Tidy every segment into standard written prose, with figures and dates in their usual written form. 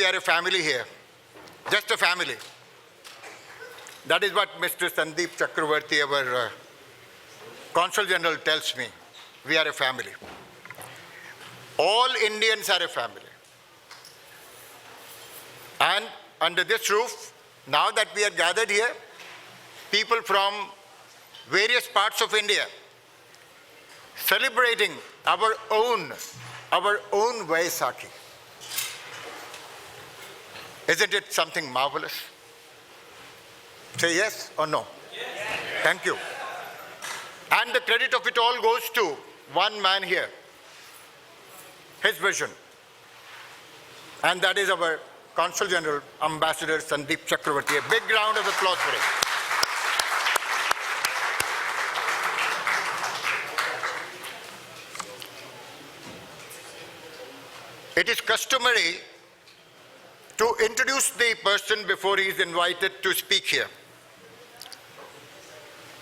are a family here, just a family. That is what Mr. Sandeep Chakravarti, our Consul General, tells me. We are a family. All Indians are a family. And under this roof, now that we are gathered here, people from various parts of India celebrating our own Vaisakhi. Isn't it something marvelous? Say yes or no? Yes. Thank you. And the credit of it all goes to one man here, his vision. And that is our Consul General, Ambassador Sandeep Chakravarti. A big round of applause for him. It is customary to introduce the person before he is invited to speak here.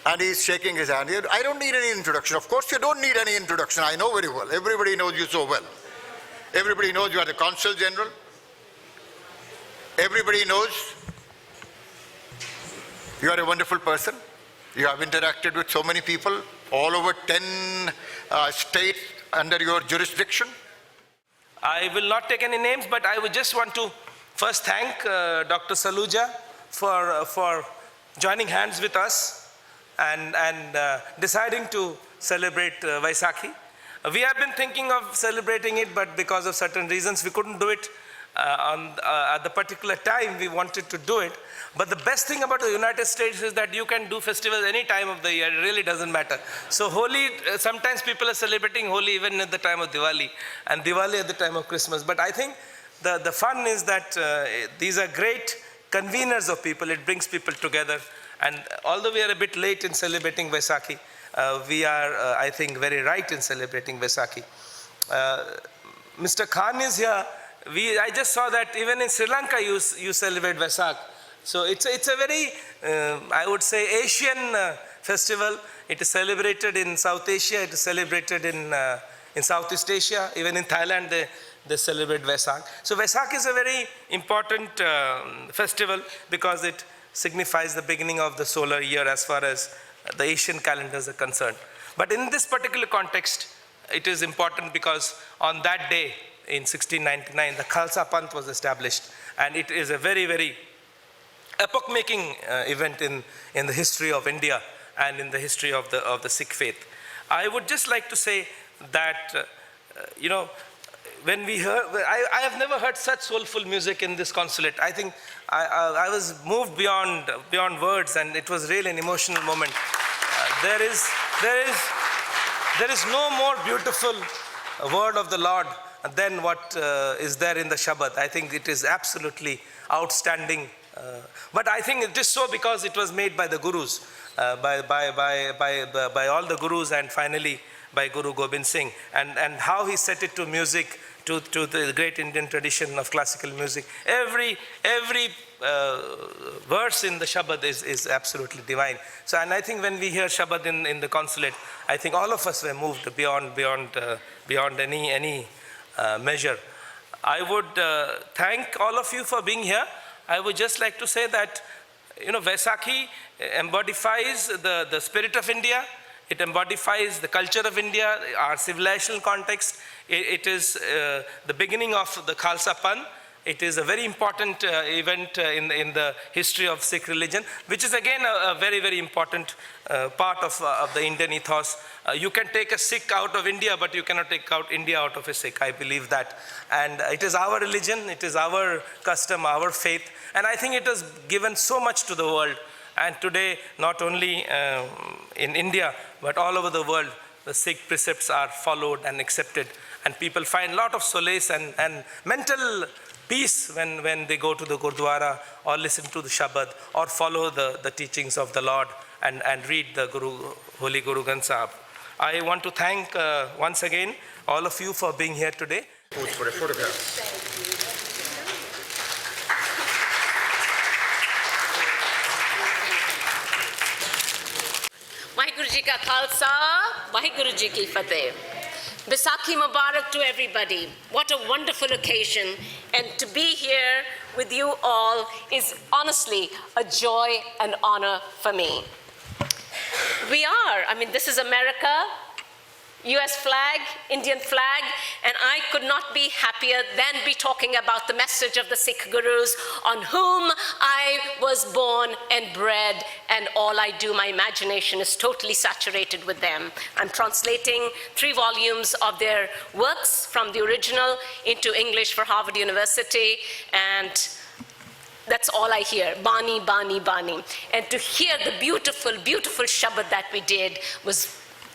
And he's shaking his hand. I don't need any introduction. Of course you don't need any introduction. I know very well. Everybody knows you so well. Everybody knows you are the Consul General. Everybody knows you are a wonderful person. You have interacted with so many people, all over 10 states under your jurisdiction. I will not take any names, but I would just want to first thank Dr. Saluja for joining hands with us and deciding to celebrate Vaisakhi. We have been thinking of celebrating it, but because of certain reasons, we couldn't do it at the particular time we wanted to do it. But the best thing about the United States is that you can do festivals any time of the year. It really doesn't matter. So Holi, sometimes people are celebrating Holi even at the time of Diwali, and Diwali at the time of Christmas. But I think the fun is that these are great conveners of people. It brings people together. And although we are a bit late in celebrating Vaisakhi, we are, I think, very right in celebrating Vaisakhi. Mr. Khan is here. I just saw that even in Sri Lanka you celebrate Vaisakh. So it's a very, I would say, Asian festival. It is celebrated in South Asia. It is celebrated in Southeast Asia. Even in Thailand, they celebrate Vaisakh. So Vaisakh is a very important festival because it signifies the beginning of the solar year as far as the Asian calendars are concerned. But in this particular context, it is important because on that day in 1699, the Khalsa Panth was established, and it is a very, very epoch-making event in the history of India and in the history of the Sikh faith. I would just like to say that, you know, when we heard, I have never heard such soulful music in this consulate. I think I was moved beyond words, and it was really an emotional moment. There is no more beautiful word of the Lord than what is there in the Shabad. I think it is absolutely outstanding. But I think it is so because it was made by the Gurus, by all the Gurus, and finally by Guru Gobind Singh, and how he set it to music, to the great Indian tradition of classical music. Every verse in the Shabad is absolutely divine. So, and I think when we hear Shabad in the consulate, I think all of us were moved beyond any measure. I would thank all of you for being here. I would just like to say that, you know, Vaisakhi embodies the spirit of India. It embodies the culture of India, our civilizational context. It is the beginning of the Khalsa Panth. It is a very important event in the history of Sikh religion, which is again a very, very important part of the Indian ethos. You can take a Sikh out of India, but you cannot take out India out of a Sikh. I believe that. And it is our religion, it is our custom, our faith. And I think it has given so much to the world. And today, not only in India, but all over the world, the Sikh precepts are followed and accepted. And people find a lot of solace and mental peace when they go to the Gurdwara or listen to the Shabad or follow the teachings of the Lord and read the Holy Guru Granth Sahib. I want to thank once again all of you for being here today. Pose for a photograph. Vaheguru Ji Ka Khalsa, Vaheguru Ji Ki Fateh. Vaisakhi Mubarak to everybody. What a wonderful occasion. and to be here with you all is honestly a joy and honor for me. This is America, US flag, Indian flag, and I could not be happier than be talking about the message of the Sikh Gurus on whom I was born and bred, and all I do, my imagination is totally saturated with them. I'm translating 3 volumes of their works from the original into English for Harvard University, and that's all I hear, Bani, Bani, Bani. And to hear the beautiful, beautiful Shabad that we did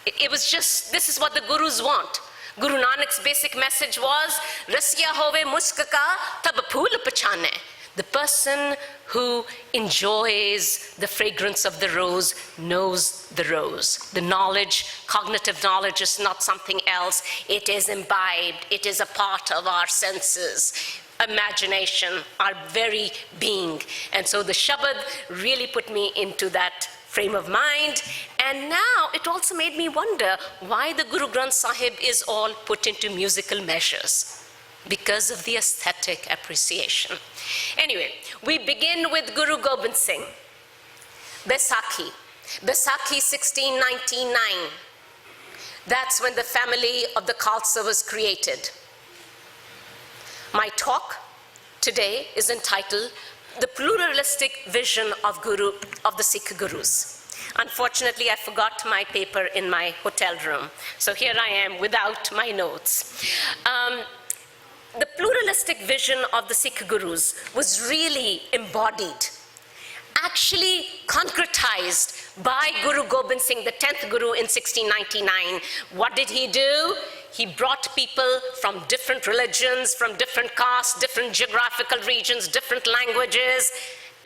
it was just, this is what the Gurus want. Guru Nanak's basic message was, Rasya hove musk ka, tab phool pachane. The person who enjoys the fragrance of the rose knows the rose. The knowledge, cognitive knowledge, is not something else. It is imbibed. It is a part of our senses, imagination, our very being. And so the Shabad really put me into that frame of mind. And now it also made me wonder why the Guru Granth Sahib is all put into musical measures. Because of the aesthetic appreciation. Anyway, we begin with Guru Gobind Singh, Baisakhi. Baisakhi 1699. That's when the family of the Khalsa was created. My talk today is entitled The Pluralistic Vision of the Sikh Gurus. Unfortunately, I forgot my paper in my hotel room, so here I am without my notes. The pluralistic vision of the Sikh Gurus was really embodied, actually concretized by Guru Gobind Singh, the 10th Guru in 1699. What did he do? He brought people from different religions, from different castes, different geographical regions, different languages,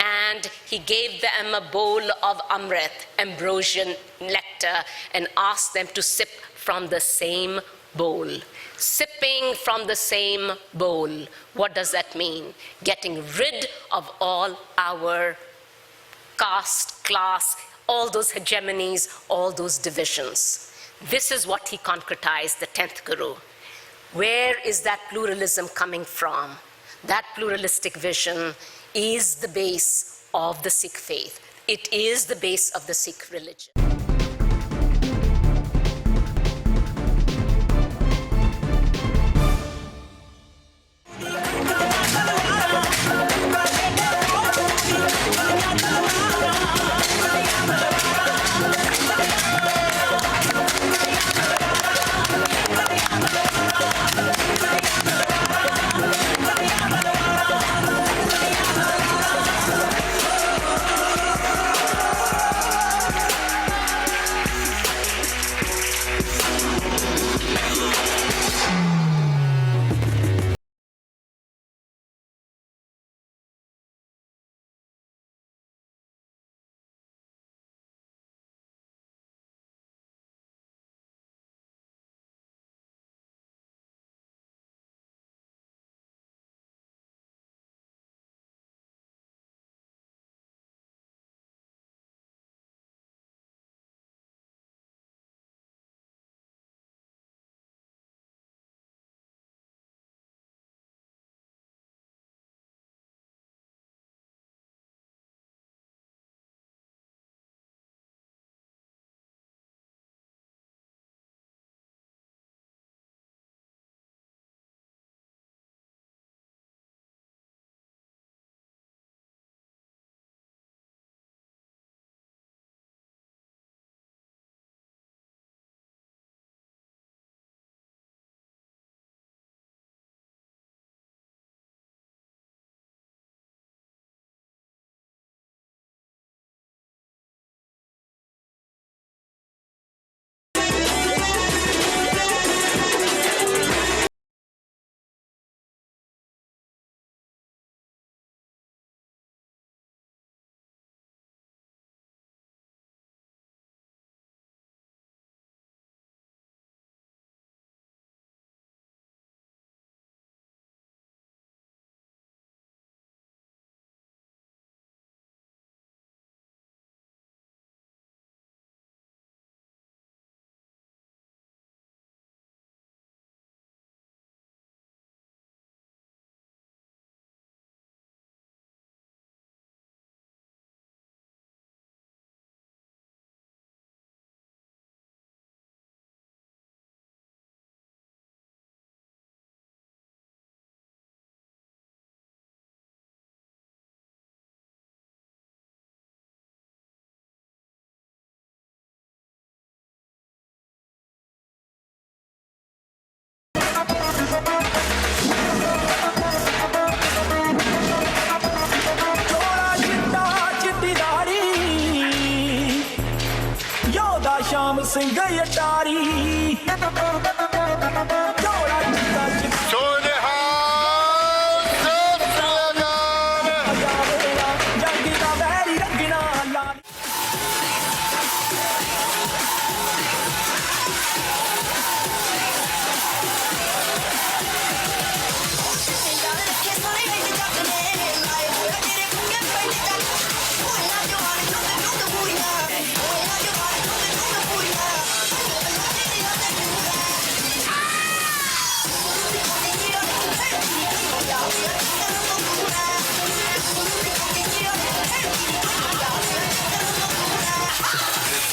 and he gave them a bowl of Amrit, ambrosian nectar, and asked them to sip from the same bowl. Sipping from the same bowl. What does that mean? Getting rid of all our caste, class, all those hegemonies, all those divisions. This is what he concretized, the 10th Guru. Where is that pluralism coming from? That pluralistic vision is the base of the Sikh faith. It is the base of the Sikh religion. ਸ਼ਾਮ ਸਿੰਘ ਅਟਾਰੀ ਝੋਲਾ ਜੁੱਤਾ ਚ Sonihal Saslagan. ਜਾਵੇਗਾ ਜੱਗ ਦਾ ਵੈਰੀ ਰੰਗਣਾ ਲਾਲ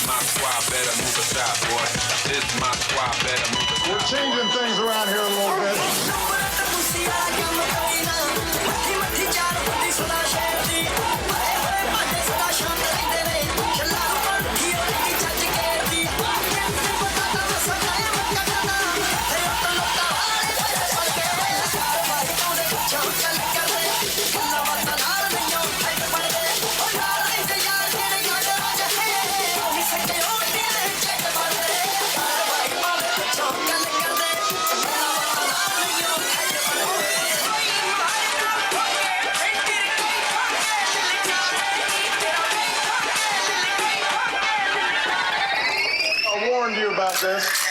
My squad better move aside, boy. This my squad better move aside. We're changing things around here a little bit. I warned you about this.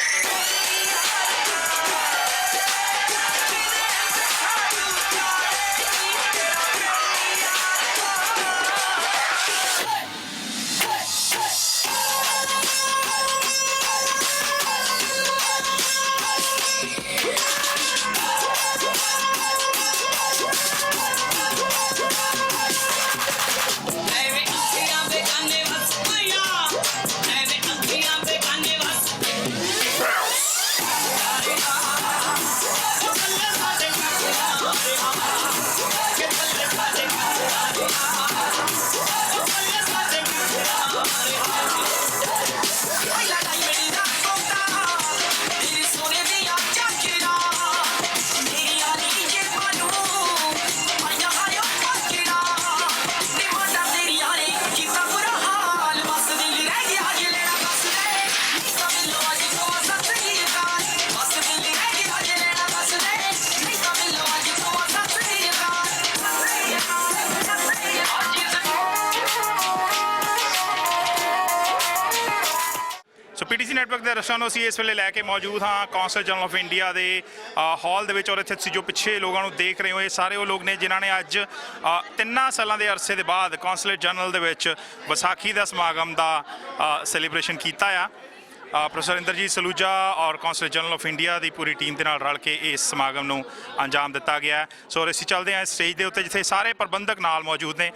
So PTC network ਦੇ ਦਰਸ਼ਕਾਂ ਨੂੰ ਅਸੀਂ ਇਸ ਵੇਲੇ ਲੈ ਕੇ ਮੌਜੂਦ ਹਾਂ ਕੌਂਸਲ ਜਨਰਲ ਆਫ ਇੰਡੀਆ ਦੇ ਹਾਲ ਦੇ ਵਿੱਚ ਔਰ ਇੱਥੇ ਤੁਸੀਂ ਜੋ ਪਿੱਛੇ ਲੋਕਾਂ ਨੂੰ ਦੇਖ ਰਹੇ ਹੋ ਇਹ ਸਾਰੇ ਉਹ ਲੋਕ ਨੇ ਜਿਨ੍ਹਾਂ ਨੇ ਅੱਜ 3 ਸਾਲਾਂ ਦੇ ਅਰਸੇ ਦੇ ਬਾਅਦ ਕੌਂਸਲੇਟ ਜਨਰਲ ਦੇ ਵਿੱਚ ਵਿਸਾਖੀ ਦਾ ਸਮਾਗਮ ਦਾ ਸੈਲੀਬ੍ਰੇਸ਼ਨ ਕੀਤਾ ਆ ਪ੍ਰੋਫੈਸਰ ਇੰਦਰਜੀਤ ਸਲੂਜਾ ਔਰ consulate general of India the Puri team ਦੇ ਨਾਲ ਰਲ ਕੇ ਇਸ ਸਮਾਗਮ ਨੂੰ ਅੰਜਾਮ ਦਿੱਤਾ ਗਿਆ ਸੋ ਅਸੀਂ ਚੱਲਦੇ ਹਾਂ ਸਟੇਜ ਦੇ ਉੱਤੇ ਜਿੱਥੇ ਸਾਰੇ ਪ੍ਰਬੰਧਕ ਨਾਲ ਮੌਜੂਦ ਨੇ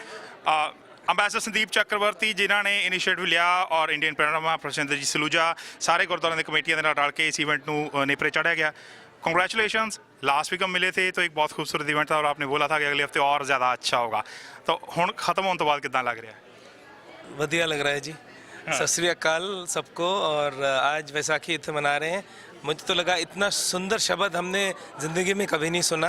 ਅੰਬੈਸਡਰ ਸੰਦੀਪ ਚੱਕਰਵਰਤੀ ਜਿਨ੍ਹਾਂ ਨੇ ਇਨੀਸ਼ੀਏਟਿਵ ਲਿਆ ਔਰ Indian panorama professor Inderjit Saluja ਸਾਰੇ ਗੁਰਦੁਆਰਿਆਂ ਦੀ ਕਮੇਟੀਆਂ ਦੇ ਨਾਲ ਰਲ ਕੇ इस इवेंट ਨੂੰ नेपरे चढ़ाया गया कॉन्ग्रेचुलेशंस लास्ट वीक हम मिले थे तो एक बहुत खूबसूरत इवेंट था और आपने बोला था कि अगले हफ्ते और ज़्यादा अच्छा होगा तो हुण खत्म होने तो बाद कितना लग रहा है वधिया लग रहा है जी सत श्री अकाल सबको और आज वैसाखी इत्थे मना रहे हैं मुझे तो लगा इतना सुंदर शब्द हमने ज़िंदगी में कभी नहीं सुना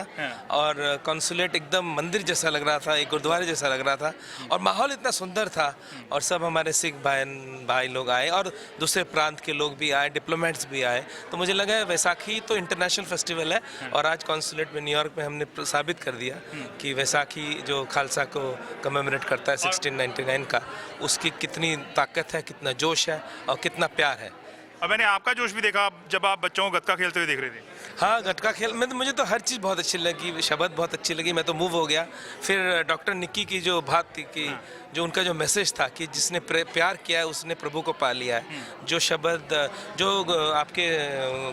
और कॉन्सुलेट एकदम मंदिर जैसा लग रहा था एक गुरुद्वारे जैसा लग रहा था और माहौल इतना सुंदर था और सब हमारे सिख भाई लोग आए और दूसरे प्रांत के लोग भी आए डिप्लोमेट्स भी आए तो मुझे लगा वैसाखी तो इंटरनेशनल फेस्टिवल है और आज कॉन्सुलेट में न्यूयॉर्क में हमने साबित कर दिया कि वैसाखी जो खालसा को कमेमोरेट करता है 1699 का उसकी कितनी ताकत है कितना जोश है और कितना प्यार है अब मैंने आपका जोश भी देखा जब आप बच्चों को गतका खेलते हुए देख रहे थे हाँ गटका खेल में तो मुझे तो हर चीज़ बहुत अच्छी लगी शब्द बहुत अच्छी लगी मैं तो मूव हो गया फिर डॉक्टर निक्की की जो बात थी कि जो उनका जो मैसेज था कि जिसने प्यार किया है उसने प्रभु को पा लिया है जो शब्द जो आपके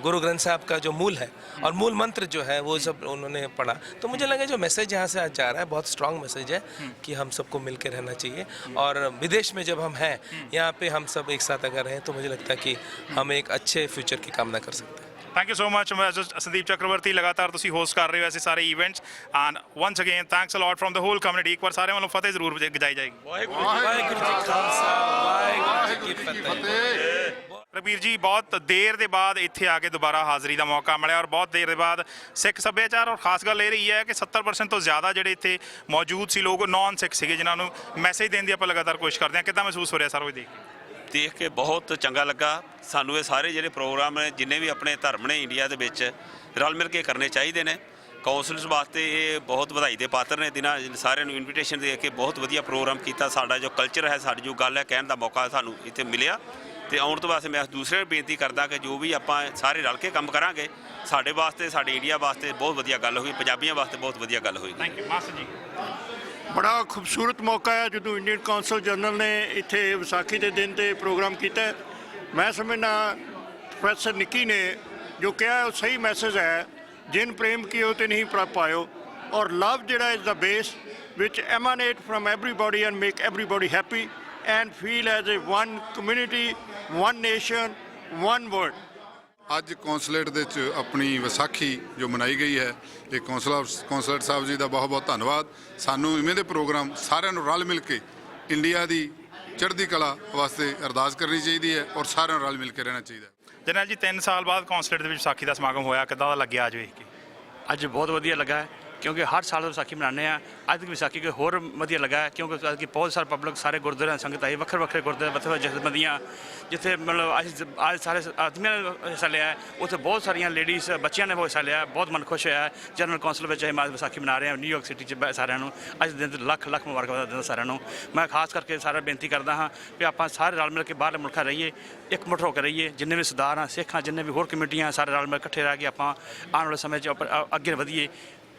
गुरु ग्रंथ साहब का जो मूल है और मूल मंत्र जो है वो सब उन्होंने पढ़ा तो मुझे लगा जो मैसेज यहाँ से आज जा रहा है बहुत स्ट्रॉन्ग मैसेज है कि हम सबको मिल के रहना चाहिए और विदेश में जब हम हैं यहाँ पे हम सब एक साथ अगर हैं तो मुझे लगता है कि हम एक अच्छे फ्यूचर की कामना कर सकते हैं thank you so much Sandeep Chakraborty लगातार तुसी होस्ट कर रहे हो ऐसे सारे events and once again thanks a lot from the whole community एक बार सारे वालों फतेह जरूर गजाई जाएगी वाहिगुरू जी खालसा वाहिगुरू जी की फतेह ਰਬੀਰ ਜੀ ਬਹੁਤ ਦੇਰ ਦੇ ਬਾਅਦ ਇੱਥੇ ਆ ਕੇ ਦੁਬਾਰਾ ਹਾਜ਼ਰੀ ਦਾ ਮੌਕਾ ਮਿਲਿਆ ਔਰ ਬਹੁਤ ਦੇਰ ਦੇ ਬਾਅਦ ਸਿੱਖ ਸੱਭਿਆਚਾਰ ਔਰ ਖਾਸ ਗੱਲ ਇਹ ਰਹੀ ਹੈ ਕਿ 70% ਤੋਂ ਜ਼ਿਆਦਾ ਜਿਹੜੇ ਇੱਥੇ ਮੌਜੂਦ ਸੀ ਲੋਕ ਨਾਨ ਸਿੱਖ ਸੀਗੇ ਜਿਨ੍ਹਾਂ ਨੂੰ ਮੈਸੇਜ ਦੇਣ ਦੀ ਆਪਾਂ ਲਗਾਤਾਰ ਕੋਸ਼ਿਸ਼ ਕਰਦੇ ਹਾਂ ਕਿੱਦਾਂ ਮਹਿਸੂਸ ਹੋ ਰਿਹਾ ਸਾਰਾ ਕੁਝ ਦੇਖ ਕੇ ਦੇਖ ਕੇ ਬਹੁਤ ਚੰਗਾ ਲੱਗਾ। ਸਾਨੂੰ ਇਹ ਸਾਰੇ ਜਿਹੜੇ ਪ੍ਰੋਗਰਾਮ ਨੇ ਜਿੰਨੇ ਵੀ ਆਪਣੇ ਧਰਮ ਨੇ ਇੰਡੀਆ ਦੇ ਵਿੱਚ ਰਲ ਮਿਲ ਕੇ ਕਰਨੇ ਚਾਹੀਦੇ ਨੇ। ਕੌਂਸਲਰਸ ਵਾਸਤੇ ਇਹ ਬਹੁਤ ਵਧਾਈ ਦੇ ਪਾਤਰ ਨੇ। ਦਿਨਾਂ ਸਾਰਿਆਂ ਨੂੰ ਇਨਵੀਟੇਸ਼ਨ ਦੇ ਕੇ ਬਹੁਤ ਵਧੀਆ ਪ੍ਰੋਗਰਾਮ ਕੀਤਾ। ਸਾਡਾ ਜੋ ਕਲਚਰ ਹੈ, ਸਾਡੀ ਜੋ ਗੱਲ ਹੈ, ਕਹਿਣ ਦਾ ਮੌਕਾ ਸਾਨੂੰ ਇੱਥੇ ਮਿਲਿਆ। ਤੇ ਆਉਣ ਤੋਂ ਵਾਸਤੇ ਮੈਂ ਦੂਸਰੇ ਨੂੰ ਬੇਨਤੀ ਕਰਦਾ ਕਿ ਜੋ ਵੀ ਆਪਾਂ ਸਾਰੇ ਰਲ ਕੇ ਕੰਮ ਕਰਾਂਗੇ, ਸਾਡੇ ਵਾਸਤੇ, ਸਾਡੇ ਇੰਡੀਆ ਵਾਸਤੇ ਬਹੁਤ ਵਧੀਆ ਗੱਲ ਹੋਈ, ਪੰਜਾਬੀਆਂ ਵਾਸਤੇ ਬਹੁਤ ਵਧੀਆ ਗੱਲ ਹੋਈ। ਥੈਂਕ ਯੂ ਮਾਸਟਰ ਜੀ। ਬੜਾ ਖੂਬਸੂਰਤ ਮੌਕਾ ਹੈ ਜਦੋਂ ਇੰਡੀਅਨ ਕੌਂਸਲ ਜਨਰਲ ਨੇ ਇੱਥੇ ਵਿਸਾਖੀ ਦੇ ਦਿਨ ਤੇ ਪ੍ਰੋਗਰਾਮ ਕੀਤਾ। ਮੈਂ ਸਮਝਦਾ ਪ੍ਰੋਫੈਸਰ ਨਿੱਕੀ ਨੇ ਜੋ ਕਿਹਾ ਉਹ ਸਹੀ ਮੈਸੇਜ ਹੈ। ਜਿਨ ਪ੍ਰੇਮ ਕੀਓ ਤੇ ਨਹੀਂ ਪਾਇਓ, ਔਰ ਲਵ ਜਿਹੜਾ ਇਜ਼ ਦਾ ਬੇਸ ਵਿਚ emanate from everybody and make everybody happy and feel as a one community, one nation, one world. ਅੱਜ ਕੌਂਸਲੇਟ ਦੇ ਵਿੱਚ ਆਪਣੀ ਵਿਸਾਖੀ ਜੋ ਮਨਾਈ ਗਈ ਹੈ, ਇਹ ਕੌਂਸਲਰ ਸਾਹਿਬ ਜੀ ਦਾ ਬਹੁਤ ਬਹੁਤ ਧੰਨਵਾਦ। ਸਾਨੂੰ ਇਵੇਂ ਦੇ ਪ੍ਰੋਗਰਾਮ ਸਾਰਿਆਂ ਨੂੰ ਰਲ ਮਿਲ ਕੇ ਇੰਡੀਆ ਦੀ ਚੜ੍ਹਦੀ ਕਲਾ ਵਾਸਤੇ ਅਰਦਾਸ ਕਰਨੀ ਚਾਹੀਦੀ ਹੈ ਔਰ ਸਾਰਿਆਂ ਨੂੰ ਰਲ ਮਿਲ ਕੇ ਰਹਿਣਾ ਚਾਹੀਦਾ। ਜਰਨੈਲ ਜੀ 3 ਸਾਲ ਬਾਅਦ ਕੌਂਸਲੇਟ ਦੇ ਵਿੱਚ ਵਿਸਾਖੀ ਦਾ ਸਮਾਗਮ ਹੋਇਆ, ਕਿੱਦਾਂ ਦਾ ਲੱਗਿਆ ਅੱਜ ਵੇਖ ਕੇ? ਅੱਜ ਬਹੁਤ ਵਧੀਆ ਲੱਗਾ ਹੈ ਕਿਉਂਕਿ ਹਰ ਸਾਲ ਵਿਸਾਖੀ ਮਨਾਉਂਦੇ ਆ। ਅੱਜ ਦੀ ਵਿਸਾਖੀ ਕੋਈ ਹੋਰ ਵਧੀਆ ਲੱਗਾ ਹੈ ਕਿਉਂਕਿ ਅੱਜ ਬਹੁਤ ਸਾਰੇ ਪਬਲਿਕ, ਸਾਰੇ ਗੁਰਦੁਆਰਿਆਂ ਸੰਗਤ ਆਈ, ਵੱਖਰੇ ਵੱਖਰੇ ਗੁਰਦੁਆਰੇ, ਵੱਖਰੇ ਜਥੇਬੰਦੀਆਂ, ਜਿੱਥੇ ਮਤਲਬ ਅੱਜ ਸਾਰੇ ਆਦਮੀਆਂ ਨੇ ਹਿੱਸਾ ਲਿਆ ਹੈ। ਉੱਥੇ ਬਹੁਤ ਸਾਰੀਆਂ ਲੇਡੀਜ਼, ਬੱਚਿਆਂ ਨੇ ਹਿੱਸਾ ਲਿਆ। ਬਹੁਤ ਮਨ ਖੁਸ਼ ਹੋਇਆ। ਜਨਰਲ ਕੌਂਸਲ ਵਿੱਚ ਅਸੀਂ ਵਿਸਾਖੀ ਮਨਾ ਰਹੇ ਹਾਂ ਨਿਊਯਾਰਕ ਸਿਟੀ 'ਚ। ਸਾਰਿਆਂ ਨੂੰ ਅੱਜ ਦੇ ਦਿਨ ਲੱਖ ਲੱਖ ਮੁਬਾਰਕਾਂ ਦਿੰਦਾ ਸਾਰਿਆਂ ਨੂੰ। ਮੈਂ ਖਾਸ ਕਰਕੇ ਸਾਰਾ ਬੇਨਤੀ ਕਰਦਾ ਹਾਂ ਕਿ ਆਪਾਂ ਸਾਰੇ ਰਲ ਮਿਲ ਕੇ ਬਾਹਰਲੇ ਮੁਲਕਾਂ ਰਹੀਏ, ਇੱਕ ਮੁੱਠ ਹੋ ਕੇ ਰਹੀਏ। ਜਿੰਨੇ ਵੀ ਸਰਦਾਰ ਹਾਂ, ਸਿੱਖ ਹਾਂ, ਜਿੰਨੇ ਵੀ ਹੋਰ ਕਮੇਟੀਆਂ, ਸਾਰੇ ਰਲ ਮਿਲ ਇਕੱਠੇ ਰਹਿ ਕੇ ਆਪਾਂ ਆਉਣ ਵਾਲੇ ਸਮੇਂ 'ਚ ਅੱਗੇ ਵਧੀਏ,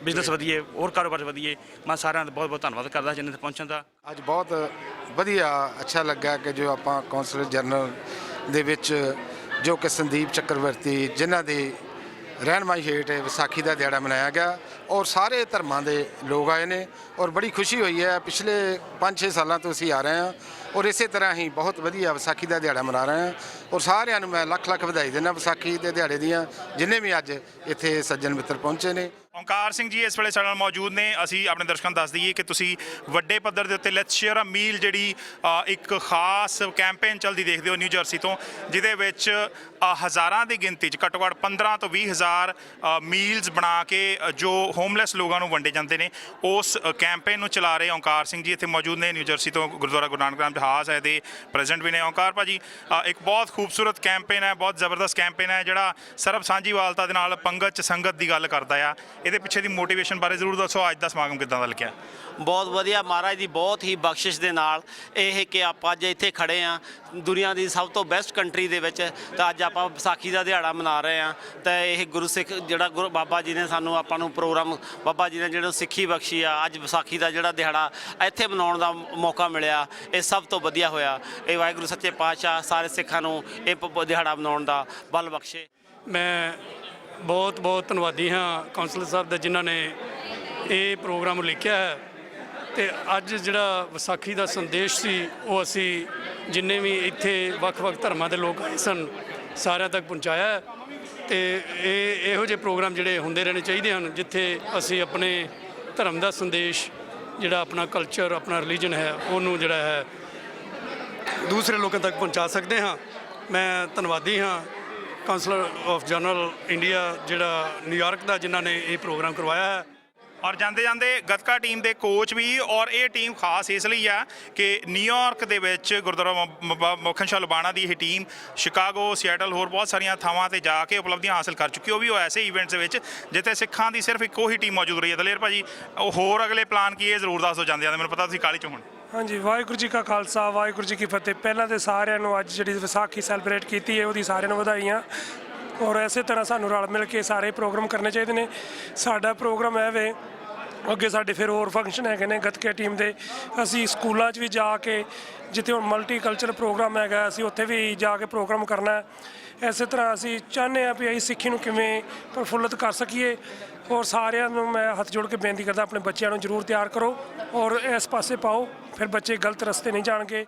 ਬਿਜ਼ਨਸ ਵਧੀਏ, ਹੋਰ ਕਾਰੋਬਾਰ ਵਧੀਏ। ਮੈਂ ਸਾਰਿਆਂ ਦਾ ਬਹੁਤ ਬਹੁਤ ਧੰਨਵਾਦ ਕਰਦਾ ਜਿਨ੍ਹਾਂ ਤੇ ਪਹੁੰਚਣ ਦਾ। ਅੱਜ ਬਹੁਤ ਵਧੀਆ ਅੱਛਾ ਲੱਗਾ ਕਿ ਜੋ ਆਪਾਂ ਕੌਂਸਲਰ ਜਨਰਲ ਦੇ ਵਿੱਚ ਜੋ ਕਿ ਸੰਦੀਪ ਚੱਕਰਵਰਤੀ ਜਿਨ੍ਹਾਂ ਦੀ ਰਹਿਨਮਾਈ ਹੇਠ ਵਿਸਾਖੀ ਦਾ ਦਿਹਾੜਾ ਮਨਾਇਆ ਗਿਆ ਔਰ ਸਾਰੇ ਧਰਮਾਂ ਦੇ ਲੋਕ ਆਏ ਨੇ ਔਰ ਬੜੀ ਖੁਸ਼ੀ ਹੋਈ ਹੈ। ਪਿਛਲੇ 5-6 ਸਾਲਾਂ ਤੋਂ ਅਸੀਂ ਆ ਰਹੇ ਹਾਂ ਔਰ ਇਸੇ ਤਰ੍ਹਾਂ ਹੀ ਬਹੁਤ ਵਧੀਆ ਵਿਸਾਖੀ ਦਾ ਦਿਹਾੜਾ ਮਨਾ ਰਹੇ ਹਾਂ ਔਰ ਸਾਰਿਆਂ ਨੂੰ ਮੈਂ ਲੱਖ ਲੱਖ ਵਧਾਈ ਦਿੰਦਾ ਵਿਸਾਖੀ ਦੇ ਦਿਹਾੜੇ ਦੀਆਂ, ਜਿੰਨੇ ਵੀ ਅੱਜ ਇੱਥੇ ਸੱਜਣ ਮਿੱਤਰ ਪਹੁੰਚੇ ਨੇ। ਓਂਕਾਰ ਸਿੰਘ ਜੀ ਇਸ ਵੇਲੇ ਸਾਡੇ ਨਾਲ ਮੌਜੂਦ ਨੇ। ਅਸੀਂ ਆਪਣੇ ਦਰਸ਼ਕਾਂ ਨੂੰ ਦੱਸ ਦਈਏ ਕਿ ਤੁਸੀਂ ਵੱਡੇ ਪੱਧਰ ਦੇ ਉੱਤੇ ਲੈਟਸ ਸ਼ੇਅਰ ਅ ਮੀਲ ਜਿਹੜੀ ਇੱਕ ਖਾਸ ਕੈਂਪੇਨ ਚੱਲਦੀ ਦੇਖਦੇ ਹੋ ਨਿਊ ਜਰਸੀ ਤੋਂ, ਜਿਹਦੇ ਵਿੱਚ ਹਜ਼ਾਰਾਂ ਦੀ ਗਿਣਤੀ 'ਚ ਘੱਟੋ ਘੱਟ 15 ਤੋਂ 20 ਹਜ਼ਾਰ ਮੀਲਸ ਬਣਾ ਕੇ ਜੋ ਹੋਮਲੈਸ ਲੋਕਾਂ ਨੂੰ ਵੰਡੇ ਜਾਂਦੇ ਨੇ, ਉਸ ਕੈਂਪੇਨ ਨੂੰ ਚਲਾ ਰਹੇ ਓਂਕਾਰ ਸਿੰਘ ਜੀ ਇੱਥੇ ਮੌਜੂਦ ਨੇ। ਨਿਊ ਜਰਸੀ ਤੋਂ ਗੁਰਦੁਆਰਾ ਗੁਰੂ ਨਾਨਕ ਨਾਮ ਜਹਾਜ਼ ਹੈ ਦੇ ਪ੍ਰੈਜ਼ੀਡੈਂਟ ਵੀ ਨੇ। ਓਂਕਾਰ ਭਾਜੀ, ਇੱਕ ਬਹੁਤ ਖੂਬਸੂਰਤ ਕੈਂਪੇਨ ਹੈ, ਬਹੁਤ ਜ਼ਬਰਦਸਤ ਕੈਂਪੇਨ ਹੈ ਜਿਹੜਾ ਸਰਬ ਸਾਂਝੀਵਾਲਤਾ ਦੇ ਨਾਲ ਪੰਗਤ 'ਚ ਸੰਗਤ ਦੀ ਗੱਲ ਕਰਦਾ ਆ। ਇਹਦੇ ਪਿੱਛੇ ਦੀ ਮੋਟੀਵੇਸ਼ਨ ਬਾਰੇ ਜ਼ਰੂਰ ਦੱਸੋ। ਅੱਜ ਦਾ ਸਮਾਗਮ ਕਿੱਦਾਂ ਦਾ ਲੱਗਿਆ? ਬਹੁਤ ਵਧੀਆ, ਮਹਾਰਾਜ ਦੀ ਬਹੁਤ ਹੀ ਬਖਸ਼ਿਸ਼ ਦੇ ਨਾਲ ਇਹ ਕਿ ਆਪਾਂ ਅੱਜ ਇੱਥੇ ਖੜੇ ਆ ਦੁਨੀਆ ਦੀ ਸਭ ਤੋਂ ਬੈਸਟ ਕੰਟਰੀ ਦੇ ਵਿੱਚ, ਤਾਂ ਅੱਜ ਆਪਾਂ ਵਿਸਾਖੀ ਦਾ ਦਿਹਾੜਾ ਮਨਾ ਰਹੇ ਆ। ਤਾਂ ਇਹ ਗੁਰੂ ਸਿੱਖ ਜਿਹੜਾ ਗੁਰੂ ਬਾਬਾ ਜੀ ਨੇ ਸਾਨੂੰ ਆਪਾਂ ਨੂੰ ਪ੍ਰੋਗਰਾਮ, ਬਾਬਾ ਜੀ ਨੇ ਜਿਹੜਾ ਸਿੱਖੀ ਬਖਸ਼ੀ ਆ, ਅੱਜ ਵਿਸਾਖੀ ਦਾ ਜਿਹੜਾ ਦਿਹਾੜਾ ਇੱਥੇ ਮਨਾਉਣ ਦਾ ਮੌਕਾ ਮਿਲਿਆ, ਇਹ ਸਭ ਤੋਂ ਵਧੀਆ ਹੋਇਆ। ਇਹ ਵਾਹਿਗੁਰੂ ਸੱਚੇ ਪਾਤਸ਼ਾਹ ਸਾਰੇ ਸਿੱਖਾਂ ਨੂੰ ਇਹ ਦਿਹਾੜਾ ਮਨਾਉਣ ਦਾ ਬਲ ਬਖਸ਼ੇ। ਮੈਂ ਬਹੁਤ ਬਹੁਤ ਧੰਨਵਾਦੀ ਹਾਂ ਕੌਂਸਲਰ ਸਾਹਿਬ ਦਾ ਜਿਨ੍ਹਾਂ ਨੇ ਇਹ ਪ੍ਰੋਗਰਾਮ ਲਿਖਿਆ ਹੈ। ਅਤੇ ਅੱਜ ਜਿਹੜਾ ਵਿਸਾਖੀ ਦਾ ਸੰਦੇਸ਼ ਸੀ ਉਹ ਅਸੀਂ ਜਿੰਨੇ ਵੀ ਇੱਥੇ ਵੱਖ-ਵੱਖ ਧਰਮਾਂ ਦੇ ਲੋਕ ਆਏ ਸਨ ਸਾਰਿਆਂ ਤੱਕ ਪਹੁੰਚਾਇਆ। ਅਤੇ ਇਹੋ ਜਿਹੇ ਪ੍ਰੋਗਰਾਮ ਜਿਹੜੇ ਹੁੰਦੇ ਰਹਿਣੇ ਚਾਹੀਦੇ ਹਨ ਜਿੱਥੇ ਅਸੀਂ ਆਪਣੇ ਧਰਮ ਦਾ ਸੰਦੇਸ਼, ਜਿਹੜਾ ਆਪਣਾ ਕਲਚਰ, ਆਪਣਾ ਰਿਲੀਜਨ ਹੈ, ਉਹਨੂੰ ਜਿਹੜਾ ਹੈ ਦੂਸਰੇ ਲੋਕਾਂ ਤੱਕ ਪਹੁੰਚਾ ਸਕਦੇ ਹਾਂ। ਮੈਂ ਧੰਨਵਾਦੀ ਹਾਂ ਕਾਉਂਸਲਰ ਆਫ ਜਨਰਲ ਇੰਡੀਆ ਜਿਹੜਾ ਨਿਊਯਾਰਕ ਦਾ, ਜਿਨ੍ਹਾਂ ਨੇ ਇਹ ਪ੍ਰੋਗਰਾਮ ਕਰਵਾਇਆ ਹੈ। ਔਰ ਜਾਂਦੇ ਜਾਂਦੇ ਗੱਤਕਾ ਟੀਮ ਦੇ ਕੋਚ ਵੀ, ਔਰ ਇਹ ਟੀਮ ਖਾਸ ਇਸ ਲਈ ਆ ਕਿ ਨਿਊਯਾਰਕ ਦੇ ਵਿੱਚ ਗੁਰਦੁਆਰਾ ਮੱਖਣ ਸ਼ਾਹ ਲੁਬਾਣਾ ਦੀ ਇਹ ਟੀਮ ਸ਼ਿਕਾਗੋ, ਸਿਐਟਲ, ਹੋਰ ਬਹੁਤ ਸਾਰੀਆਂ ਥਾਵਾਂ ਤੇ ਜਾ ਕੇ ਉਪਲਬਧੀਆਂ ਹਾਸਲ ਕਰ ਚੁੱਕੀ। ਉਹ ਵੀ ਉਹ ਐਸੇ ਇਵੈਂਟਸ ਦੇ ਵਿੱਚ ਜਿੱਥੇ ਸਿੱਖਾਂ ਦੀ ਸਿਰਫ ਇੱਕੋ ਹੀ ਟੀਮ ਮੌਜੂਦ ਰਹੀ ਹੈ। ਦਲੇਰ ਭਾਜੀ, ਉਹ ਹੋਰ ਅਗਲੇ ਪਲਾਨ ਕੀ ਹੈ ਜ਼ਰੂਰ ਦੱਸ ਦਿਓ ਜਾਂਦੇ ਜਾਂਦੇ, ਮੈਨੂੰ ਪਤਾ ਤੁਸੀਂ ਕਾਹਲੀ 'ਚ ਹੁਣ। ਹਾਂਜੀ, ਵਾਹਿਗੁਰੂ ਜੀ ਕਾ ਖਾਲਸਾ, ਵਾਹਿਗੁਰੂ ਜੀ ਕੀ ਫਤਿਹ। ਪਹਿਲਾਂ ਤਾਂ ਸਾਰਿਆਂ ਨੂੰ ਅੱਜ ਜਿਹੜੀ ਵਿਸਾਖੀ ਸੈਲੀਬ੍ਰੇਟ ਕੀਤੀ ਹੈ ਉਹਦੀ ਸਾਰਿਆਂ ਨੂੰ ਵਧਾਈਆਂ। ਔਰ ਇਸੇ ਤਰ੍ਹਾਂ ਸਾਨੂੰ ਰਲ ਮਿਲ ਕੇ ਸਾਰੇ ਪ੍ਰੋਗਰਾਮ ਕਰਨੇ ਚਾਹੀਦੇ ਨੇ। ਸਾਡਾ ਪ੍ਰੋਗਰਾਮ ਹੈ ਵੇ ਅੱਗੇ ਸਾਡੇ ਫਿਰ ਹੋਰ ਫੰਕਸ਼ਨ ਹੈਗੇ ਨੇ ਗੱਤਕੇ ਟੀਮ ਦੇ। ਅਸੀਂ ਸਕੂਲਾਂ 'ਚ ਵੀ ਜਾ ਕੇ, ਜਿੱਥੇ ਹੁਣ ਮਲਟੀ ਕਲਚਰ ਪ੍ਰੋਗਰਾਮ ਹੈਗਾ, ਅਸੀਂ ਉੱਥੇ ਵੀ ਜਾ ਕੇ ਪ੍ਰੋਗਰਾਮ ਕਰਨਾ। ਇਸੇ ਤਰ੍ਹਾਂ ਅਸੀਂ ਚਾਹੁੰਦੇ ਹਾਂ ਵੀ ਅਸੀਂ ਸਿੱਖੀ ਨੂੰ ਕਿਵੇਂ ਪ੍ਰਫੁੱਲਤ ਕਰ ਸਕੀਏ। ਔਰ ਸਾਰਿਆਂ ਨੂੰ ਮੈਂ ਹੱਥ ਜੋੜ ਕੇ ਬੇਨਤੀ ਕਰਦਾ ਆਪਣੇ ਬੱਚਿਆਂ ਨੂੰ ਜ਼ਰੂਰ ਤਿਆਰ ਕਰੋ ਔਰ ਇਸ ਪਾਸੇ ਪਾਓ, ਫਿਰ ਬੱਚੇ ਗਲਤ ਰਸਤੇ ਨਹੀਂ ਜਾਣਗੇ।